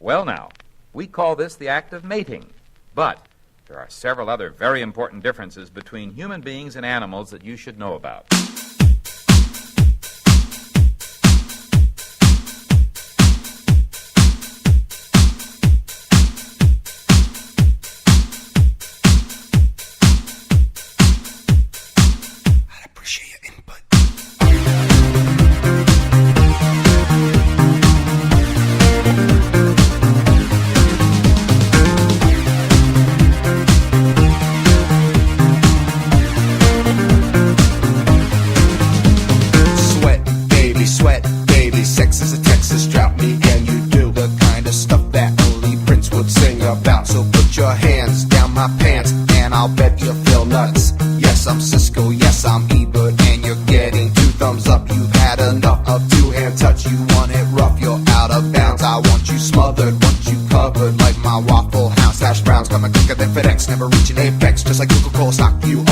Well now, we call this the act of mating, but there are several other very important differences between human beings and animals that you should know about. Never reaching apex, just like Coca-Cola stock you